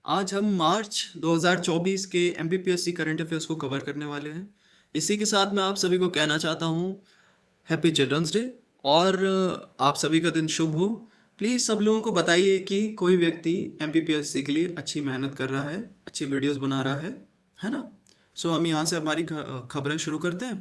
आज हम मार्च 2024 के एमपीपीएससी करंट अफेयर्स को कवर करने वाले हैं। इसी के साथ मैं आप सभी को कहना चाहता हूँ हैप्पी चिल्ड्रंस डे और आप सभी का दिन शुभ हो। प्लीज़ सब लोगों को बताइए कि कोई व्यक्ति एमपीपीएससी के लिए अच्छी मेहनत कर रहा है, अच्छी वीडियोस बना रहा है ना। सो हम यहाँ से हमारी खबरें शुरू करते हैं।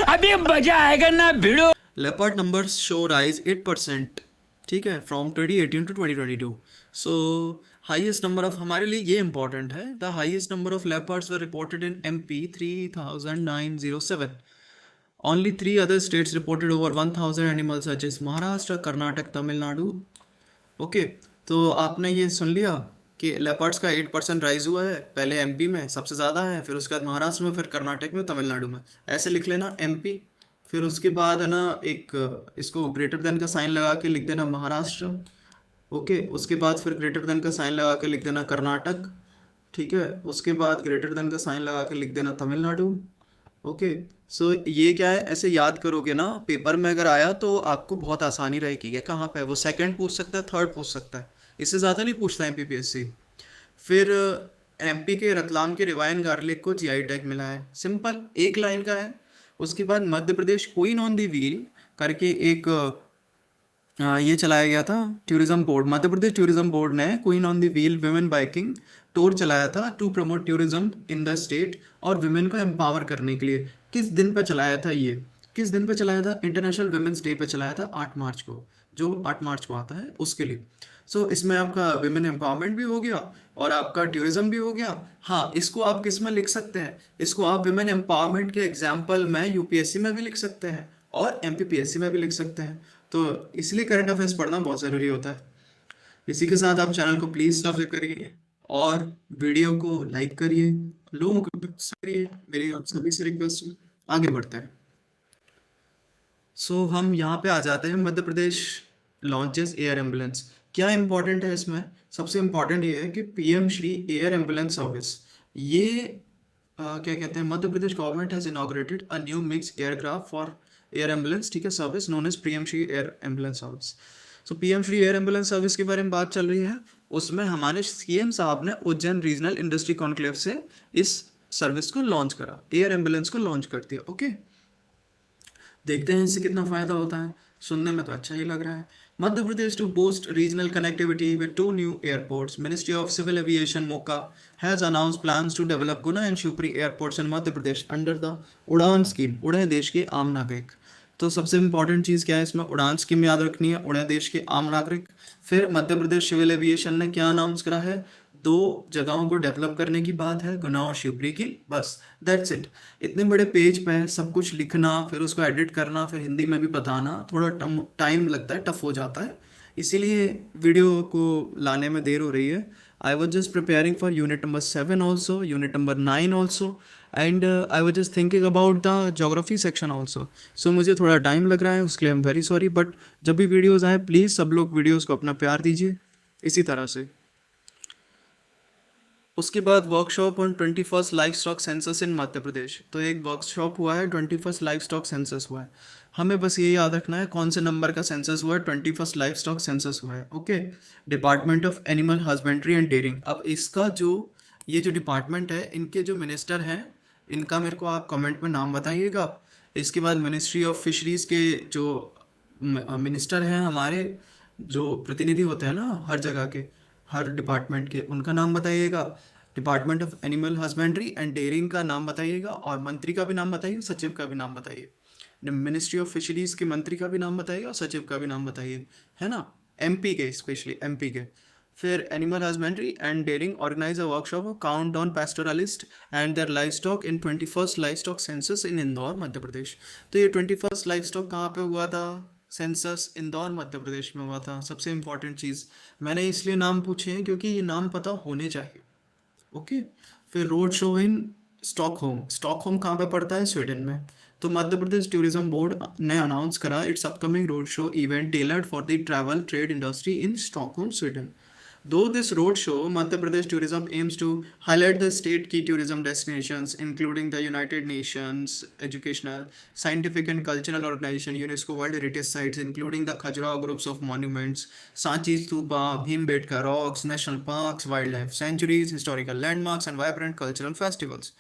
अभी मजा आएगा ना भिड़ो। लेपर्ड नंबर्स शो राइज 8%, ठीक है, from 2018 to 2022। So highest number of, हमारे लिए ये इंपॉर्टेंट है, the highest number of leopards were reported in MP 3907। Only 3 other states reported over 1000 animals such as Maharashtra, Karnataka, Tamil Nadu. Okay, तो आपने ये सुन लिया कि लेपर्ड्स का 8% राइज हुआ है। पहले एमपी में सबसे ज़्यादा है, फिर उसके बाद महाराष्ट्र में, फिर कर्नाटक में, तमिलनाडु में। ऐसे लिख लेना एमपी, फिर उसके बाद है ना एक इसको ग्रेटर देन का साइन लगा के लिख देना महाराष्ट्र। ओके, उसके बाद फिर ग्रेटर देन का साइन लगा के लिख देना कर्नाटक, ठीक है। उसके बाद ग्रेटर देन का साइन लगा के लिख देना तमिलनाडु। ओके, सो ये क्या है, ऐसे याद करोगे ना, पेपर में अगर आया तो आपको बहुत आसानी रहेगी कि कहाँ पे है। वो सेकंड पूछ सकता है, थर्ड पूछ सकता है, इससे ज़्यादा नहीं पूछता एमपीपीएससी। फिर एमपी के रतलाम के रिवायन गार्लिक को जीआई टैग मिला है, सिंपल एक लाइन का है। उसके बाद Madhya Pradesh queen on the wheel करके एक ये चलाया गया था tourism board, Madhya Pradesh tourism board ने queen on the wheel women biking tour चलाया था to promote tourism in the state और विमेन को एम्पावर करने के लिए। किस दिन पे चलाया था ये, किस दिन पे चलाया था? इंटरनेशनल विमेंस डे पे चलाया था, 8 मार्च को, जो 8 मार्च को आता है उसके लिए। सो इसमें आपका विमेन एम्पावरमेंट भी हो गया और आपका टूरिज्म भी हो गया। हाँ, इसको आप किस में लिख सकते हैं? इसको आप विमेन एम्पावरमेंट के एग्जाम्पल में यूपीएससी में भी लिख सकते हैं और एमपीपीएससी में भी लिख सकते हैं। तो इसलिए करंट अफेयर्स पढ़ना बहुत ज़रूरी होता है। इसी के साथ आप चैनल को प्लीज़ सब्सक्राइब करिए और वीडियो को लाइक करिए, लोगों को करिए। मेरी आप सभी से रिक्वेस्ट है, आगे बढ़ते हैं। सो हम यहाँ पे आ जाते हैं, Madhya Pradesh launches air ambulance. क्या इंपॉर्टेंट है इसमें? सबसे इम्पॉर्टेंट ये है कि PM Shri air ambulance service, ये क्या कहते हैं, Madhya Pradesh government has inaugurated a new mix aircraft for air ambulance, ठीक है, service known as PM Shri air ambulance service. So PM Shri air ambulance service के बारे में बात चल रही है। उसमें हमारे सीएम साहब ने उज्जैन रीजनल इंडस्ट्री कॉन्क्लेव से इस सर्विस को लॉन्च करा, एयर एम्बुलेंस को लॉन्च कर दिया। ओके, देखते हैं इससे कितना फ़ायदा होता है। सुनने में तो अच्छा ही लग रहा है। Madhya Pradesh to boost regional connectivity with 2 new airports, ministry of civil aviation MoCA has announce plans to develop Guna and Shivpuri airports in Madhya Pradesh under the UDAN scheme, उड़े देश के आम नागरिक। तो सबसे इंपॉर्टेंट चीज़ क्या है इसमें? उड़ान स्कीम याद रखनी है, उड़े देश के आम नागरिक। फिर मध्य प्रदेश सिविल एविएशन ने क्या अनाउंस करा है? 2 जगहों को डेवलप करने की बात है, गुना और शिवपुरी की, बस दैट्स इट। इतने बड़े पेज पे सब कुछ लिखना, फिर उसको एडिट करना, फिर हिंदी में भी बताना, थोड़ा टाइम लगता है, टफ हो जाता है, इसीलिए वीडियो को लाने में देर हो रही है। I was just preparing for unit number 7 also, unit number 9 also, and I was just thinking about the geography section also. So मुझे थोड़ा टाइम लग रहा है, उसके लिए I am very sorry. But जब भी वीडियोज़ आए प्लीज़ सब लोग वीडियोज़ को अपना प्यार दीजिए इसी तरह से। उसके बाद workshop on 21st livestock census in Madhya Pradesh. तो एक वर्कशॉप हुआ है, 21st लाइफ स्टॉक सेंसस हुआ है। हमें बस ये याद रखना है कौन से नंबर का सेंसस हुआ है, 21st लाइफ स्टॉक सेंसस हुआ है। Okay, department of animal husbandry and dairying. अब इसका जो ये जो डिपार्टमेंट है, इनके जो मिनिस्टर हैं, इनका मेरे को आप कमेंट में नाम बताइएगा। इसके बाद मिनिस्ट्री ऑफ फिशरीज़ के जो मिनिस्टर हैं हमारे, जो प्रतिनिधि होते हैं ना हर जगह के, हर डिपार्टमेंट के, उनका नाम बताइएगा। Department of animal husbandry and dairying का नाम बताइएगा और मंत्री का भी नाम बताइए, सचिव का भी नाम बताइए। मिनिस्ट्री ऑफ फिशरीज के मंत्री का भी नाम बताइए और सचिव का भी नाम बताइए, है ना, एमपी के, स्पेशली एमपी के। फिर animal husbandry and dairying organise a workshop count down pastoralist and their livestock in 21st livestock census in Indore Madhya Pradesh. तो ये 21st लाइफ स्टॉक कहाँ पे हुआ था? सेंसस इंदौर मध्य प्रदेश में हुआ था। सबसे इम्पॉर्टेंट चीज़ मैंने इसलिए नाम पूछे हैं क्योंकि ये नाम पता होने चाहिए। ओके, फिर road show in Stockholm. Stockholm कहाँ पे पड़ता है? स्वीडन में। तो मध्य प्रदेश टूरिज्म बोर्ड ने अनाउंस करा it's upcoming road show event tailored for the travel trade industry in Stockholm Sweden. Though this roadshow, Madhya Pradesh Tourism aims to highlight the state key tourism destinations, including the United Nations Educational, Scientific and Cultural Organization UNESCO World Heritage Sites, including the Khajuraho groups of monuments, Sanchi Stupa, Bhimbetka Rocks, national parks, wildlife sanctuaries, historical landmarks, and vibrant cultural festivals.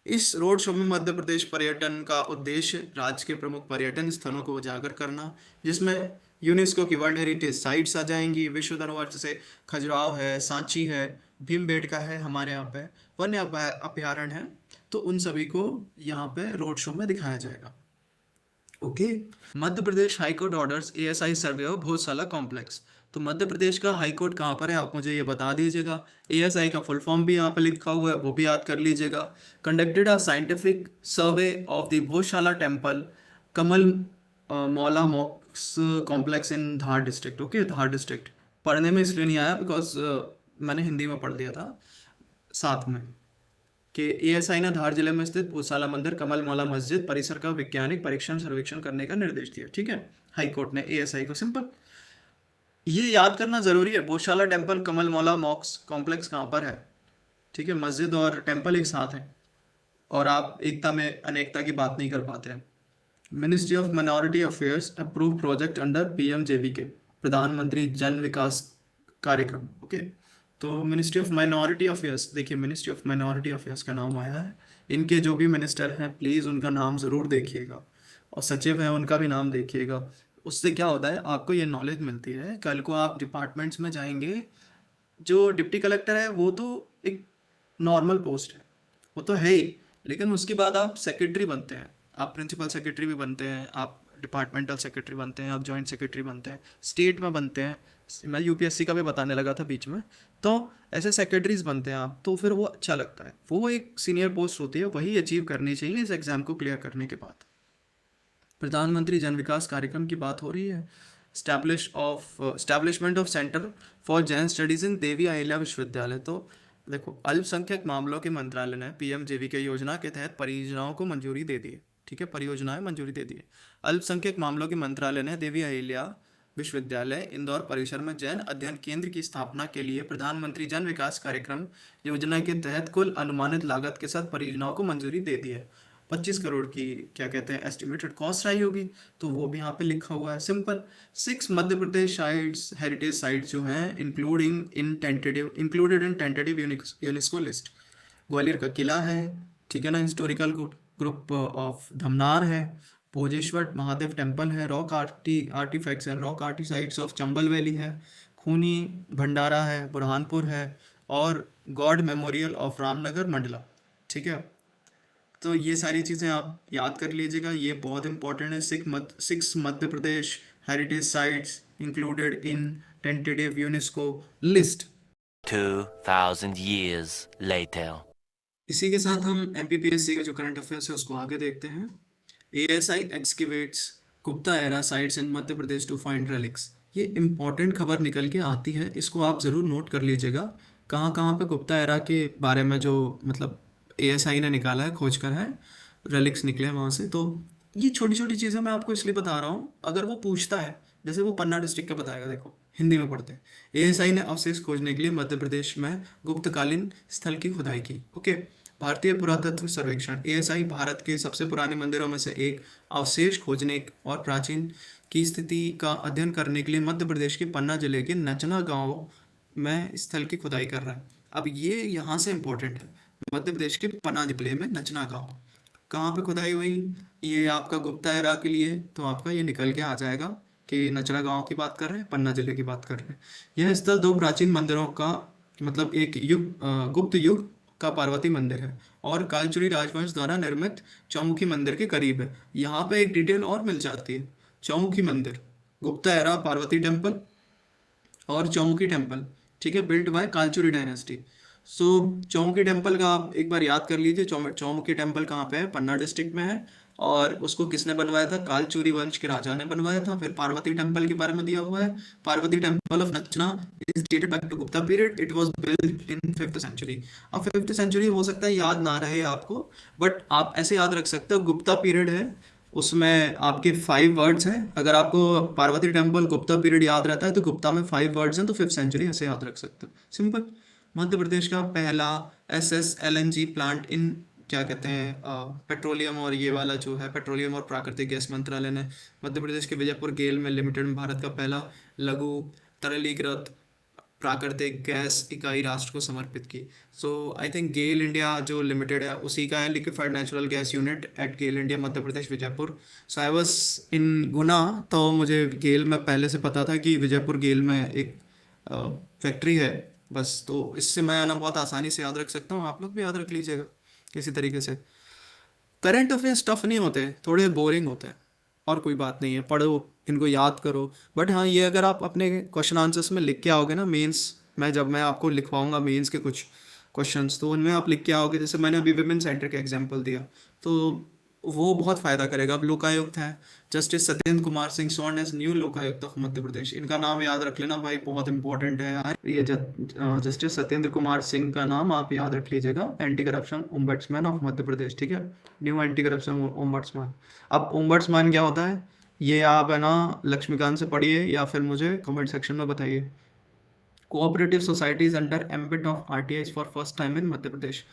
इस road show में मध्य प्रदेश पर्यटन का उद्देश्य राज्य के प्रमुख पर्यटन स्थलों को उजागर करना, जिसमें यूनेस्को की वर्ल्ड हेरिटेज साइट्स आ जाएंगी, विश्व धरोहर जैसे खजुराहो है, सांची है, भीमबेटका है, हमारे यहाँ पे वन्य अभयारण्य है, तो उन सभी को यहाँ पे रोड शो में दिखाया जाएगा। Okay. Madhya Pradesh high court orders ASI survey of Bhojshala complex. तो मध्य प्रदेश का हाई कोर्ट कहाँ पर है, आप मुझे ये बता दीजिएगा। एएसआई का फुल फॉर्म भी यहाँ पर लिखा हुआ है, वो भी याद कर लीजिएगा। Conducted a scientific survey of the Bhojshala temple Kamal Maula मॉक्स complex in Dhar district. Okay, Dhar district पढ़ने में इसलिए नहीं आया बिकॉज मैंने हिंदी में पढ़ दिया था साथ में कि एएसआई ने धार जिले में स्थित भोजशाला मंदिर कमल मौला मस्जिद परिसर का वैज्ञानिक परीक्षण सर्वेक्षण करने का निर्देश दिया। ठीक है, हाई कोर्ट ने एएसआई को। सिंपल, ये याद करना जरूरी है। भोजशाला टेम्पल कमल मौला मॉक्स कॉम्प्लेक्स कहाँ पर है? ठीक है, मस्जिद और टेम्पल एक साथ है और आप एकता में अनेकता की बात नहीं कर पाते हैं। Ministry of minority affairs approve project under पीएमजेवीके, प्रधानमंत्री जन विकास कार्यक्रम। ओके, तो मिनिस्ट्री ऑफ माइनॉरिटी अफेयर्स, देखिए मिनिस्ट्री ऑफ माइनॉरिटी अफेयर्स का नाम आया है। इनके जो भी मिनिस्टर हैं प्लीज़ उनका नाम ज़रूर देखिएगा, और सचिव हैं उनका भी नाम देखिएगा। उससे क्या होता है, आपको ये नॉलेज मिलती है। कल को आप डिपार्टमेंट्स में जाएंगे, जो डिप्टी कलेक्टर है वो तो एक नॉर्मल पोस्ट है, वो तो है ही, लेकिन उसके बाद आप सेक्रेटरी बनते हैं, आप प्रिंसिपल सेक्रेटरी भी बनते हैं, आप डिपार्टमेंटल सेक्रेटरी बनते हैं, आप जॉइंट सेक्रेटरी बनते हैं, स्टेट में बनते हैं। मैं यूपीएससी का भी बताने लगा था बीच में, तो ऐसे सेक्रेटरीज बनते हैं आप, तो फिर वो अच्छा लगता है। वो एक सीनियर पोस्ट होती है, वही अचीव करनी चाहिए इस एग्ज़ाम को क्लियर करने के बाद। प्रधानमंत्री जन विकास कार्यक्रम की बात हो रही है। Establishment of centre for Jain studies in Devi Ahilya Vishwavidyalaya. तो देखो, अल्पसंख्यक मामलों के मंत्रालय ने पीएमजेवीके योजना के तहत परियोजनाओं को मंजूरी दे दी है। ठीक है, परियोजनाएं मंजूरी दे दी है। अल्पसंख्यक मामलों के मंत्रालय ने देवी अहिल्या विश्वविद्यालय इंदौर परिसर में जैन अध्ययन केंद्र की स्थापना के लिए प्रधानमंत्री जन विकास कार्यक्रम योजना के तहत कुल अनुमानित लागत के साथ परियोजनाओं को मंजूरी दे दी है। 25 करोड़ की क्या कहते हैं एस्टिमेटेड कॉस्ट आई होगी, तो वो भी यहाँ पे लिखा हुआ है। सिंपल। 6 मध्य प्रदेश साइट्स, हेरिटेज साइट्स जो हैं included in tentative UNESCO list. Gwalior का किला है, ठीक है ना, हिस्टोरिकल ग्रुप ऑफ धमनार है, भोजेश्वर महादेव टेम्पल है, rock artifacts and rock art sites of Chambal valley है, खूनी भंडारा है, बुरहानपुर है, और गॉड मेमोरियल ऑफ रामनगर मंडला। ठीक है, तो ये सारी चीज़ें आप याद कर लीजिएगा, ये बहुत इंपॉर्टेंट है। 6 Madhya Pradesh heritage sites included in tentative UNESCO list. 2000 years later. इसी के साथ हम एमपीपीएससी का जो करंट अफेयर्स है उसको आगे देखते हैं। ASI excavates Gupta era sites in Madhya Pradesh to find relics. ये इंपॉर्टेंट खबर निकल के आती है, इसको आप ज़रूर नोट कर लीजिएगा। कहाँ कहाँ पे गुप्ता एरा के बारे में जो मतलब एएसआई ने निकाला है, खोज कर है, रेलिक्स निकले हैं वहाँ से। तो ये छोटी छोटी चीज़ें मैं आपको इसलिए बता रहा हूँ, अगर वो पूछता है, जैसे वो पन्ना डिस्ट्रिक्ट का बताएगा, देखो हिंदी में पढ़ते हैं। एएसआई ने अवशेष खोजने के लिए मध्य प्रदेश में गुप्तकालीन स्थल की खुदाई की। ओके, भारतीय पुरातत्व सर्वेक्षण एएसआई भारत के सबसे पुराने मंदिरों में से एक अवशेष खोजने और प्राचीन की स्थिति का अध्ययन करने के लिए मध्य प्रदेश के पन्ना जिले के नचना गांव में स्थल की खुदाई कर रहा है। अब ये यहाँ से इम्पोर्टेंट है, मध्य प्रदेश के पन्ना जिले में नचना गांव कहाँ पे खुदाई हुई, ये आपका गुप्ता एरा के लिए, तो आपका ये निकल के आ जाएगा कि नचना गांव की बात कर रहे हैं, पन्ना जिले की बात कर रहे हैं। यह स्थल 2 प्राचीन मंदिरों का मतलब एक गुप्त युग का पार्वती मंदिर है और कालचुरी राजवंश द्वारा निर्मित चौमुखी मंदिर के करीब है। यहाँ पे एक डिटेल और मिल जाती है, चौमुखी मंदिर, गुप्ता एरा पार्वती टेम्पल और चौमुखी टेम्पल, ठीक है, बिल्ट बाय कालचुरी डायनेस्टी। सो चौमुखी टेम्पल का आप एक बार याद कर लीजिए। चौमुखी टेम्पल कहाँ पे है? पन्ना डिस्ट्रिक्ट में है, और उसको किसने बनवाया था? कालचुरी वंश के राजा ने बनवाया था। फिर पार्वती टेम्पल के बारे में दिया हुआ है, Parvati temple of Nachna is dated back to Gupta period, it was built in 5th century. अब 5th सेंचुरी हो सकता है याद ना रहे आपको, बट आप ऐसे याद रख सकते हो गुप्ता पीरियड है, उसमें आपके 5 वर्ड्स हैं। अगर आपको पार्वती टेम्पल गुप्ता पीरियड याद रहता है तो गुप्ता में 5 वर्ड्स हैं, तो 5th सेंचुरी ऐसे याद रख सकते हो, सिंपल। मध्य प्रदेश का पहला SSLNG प्लांट इन क्या कहते हैं पेट्रोलियम और ये वाला जो है पेट्रोलियम और प्राकृतिक गैस मंत्रालय ने मध्य प्रदेश के विजयपुर गेल में लिमिटेड में भारत का पहला लघु तरलीकृत प्राकृतिक गैस इकाई राष्ट्र को समर्पित की। So I think GAIL India जो लिमिटेड है उसी का है liquefied natural gas unit at GAIL India Madhya Pradesh Vijaypur. So I was in Guna, तो मुझे गेल में पहले से पता था कि विजयपुर गेल में एक फैक्ट्री है बस, तो इससे मैं ना बहुत आसानी से याद रख सकता हूँ, आप लोग भी याद रख लीजिएगा किसी तरीके से। करंट अफेयर्स टफ नहीं होते, थोड़े बोरिंग होते हैं और कोई बात नहीं है, पढ़ो इनको याद करो। बट हाँ ये अगर आप अपने क्वेश्चन आंसर्स में लिख के आओगे ना मेंस में, जब मैं आपको लिखवाऊंगा मेंस के कुछ क्वेश्चंस तो उनमें आप लिख के आओगे, जैसे मैंने अभी विमेन सेंटर का एग्जांपल दिया तो वो बहुत फ़ायदा करेगा। अब लोकायुक्त है, जस्टिस सत्येंद्र कुमार सिंह स्वर्ण as new Lokayukta of Madhya Pradesh, इनका नाम याद रख लेना भाई, बहुत इंपॉर्टेंट है यार। ये जस्टिस सत्येंद्र कुमार सिंह का नाम आप याद रख लीजिएगा, anti corruption ombudsman of Madhya Pradesh, ठीक है, न्यू एंटी करप्शन ओम्बड्समैन। अब ओम्बड्समैन क्या होता है ये आप है ना लक्ष्मीकांत से पढ़िए या फिर मुझे कमेंट सेक्शन में बताइए। Cooperative societies under ambit of RTIs for first time in Madhya Pradesh.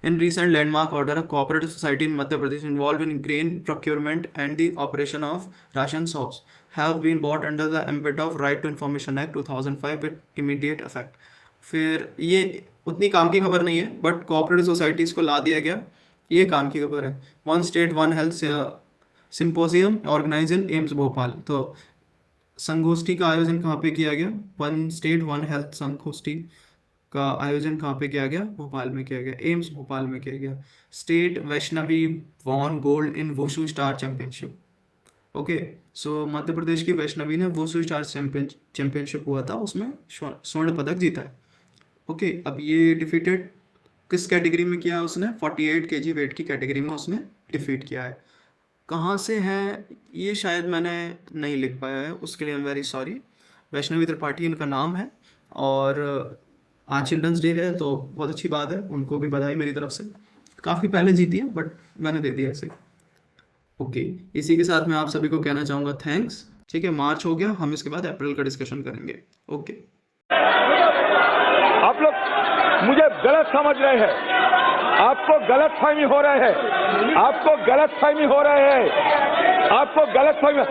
In recent landmark order, a cooperative society in Madhya Pradesh involved in grain procurement and the operation of ration shops have been brought under the ambit of Right to Information Act 2005 with immediate effect. फिर ये उतनी काम की खबर नहीं है but cooperative societies को ला दिया गया, ये काम की खबर है। One state one health symposium organise in AIIMS Bhopal, तो संगोष्ठी का आयोजन कहाँ पे किया गया, वन स्टेट वन हेल्थ संगोष्ठी का आयोजन कहाँ पे किया गया, भोपाल में किया गया, एम्स भोपाल में किया गया। State Vaishnavi won gold in wushu star championship. Okay, so Madhya Pradesh की वैष्णवी ने वुशु स्टार चैंपियनशिप हुआ था, उसमें स्वर्ण पदक जीता है। ओके, अब ये डिफीटेड किस कैटेगरी में किया है उसने, 48 kg वेट की कैटेगरी में उसने डिफीट किया है। कहाँ से है ये शायद मैंने नहीं लिख पाया है, उसके लिए I am very sorry. Vaishnavi Tripathi इनका नाम है और आज चिल्ड्रंस डे है तो बहुत अच्छी बात है, उनको भी बधाई मेरी तरफ से। काफ़ी पहले जीती है बट मैंने दे दिया ऐसे। ओके, इसी के साथ मैं आप सभी को कहना चाहूँगा थैंक्स, ठीक है। मार्च हो गया, हम इसके बाद अप्रैल का डिस्कशन करेंगे। ओके, आप लोग मुझे गलत समझ रहे हैं, आपको गलत फहमी हो रहे हैं, आपको गलत फहमी हो रहे हैं, आपको गलत फहमी